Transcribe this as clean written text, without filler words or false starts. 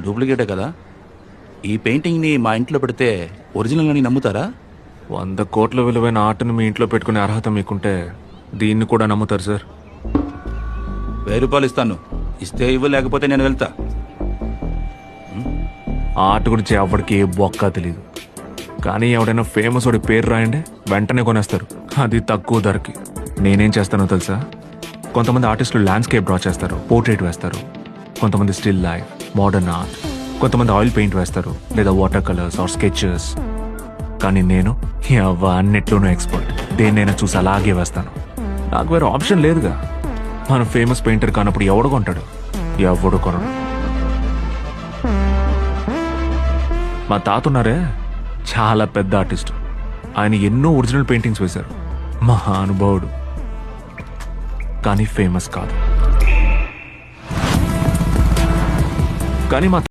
డూప్లికేటే కదా. ఈ పెయింటింగ్ని మా ఇంట్లో పెడితే ఒరిజినల్ అని నమ్ముతారా? 100 కోట్ల విలువైన ఆర్ట్ని మీ ఇంట్లో పెట్టుకునే అర్హత మీకుంటే దీన్ని కూడా నమ్ముతారు సార్. 1000 రూపాయలు ఇస్తాను, ఇస్తే ఇవ్వ, లేకపోతే నేను వెళ్తా. ఆర్ట్ గురించి ఎవరికి ఏ బొక్క తెలియదు, కానీ ఎవడైనా ఫేమస్ వాడి పేరు రాయండి వెంటనే కొనేస్తారు, అది తక్కువ ధరకి. నేనేం చేస్తానో తెలుసా? కొంతమంది ఆర్టిస్టులు ల్యాండ్స్కేప్ డ్రా చేస్తారు, పోర్ట్రేట్ వేస్తారు, కొంతమంది స్టిల్ లైఫ్, మోడర్న్ ఆర్ట్, కొంతమంది ఆయిల్ పెయింట్ వేస్తారు, లేదా వాటర్ కలర్స్ ఆర్ స్కెచెస్. కానీ నేను అన్నిట్లోనూ ఎక్స్పర్ట్. దేన్నైనా చూసి అలాగే వేస్తాను. నాకు వేరే ఆప్షన్ లేదుగా. మన ఫేమస్ పెయింటర్ కానప్పుడు ఎవడు కొంటాడు? ఎవడు కొనడు. మా తాత ఉన్నారే, చాలా పెద్ద ఆర్టిస్ట్. ఆయన ఎన్నో ఒరిజినల్ పెయింటింగ్స్ వేశారు, మహానుభావుడు. కానీ ఫేమస్ కాదు. కానీ మా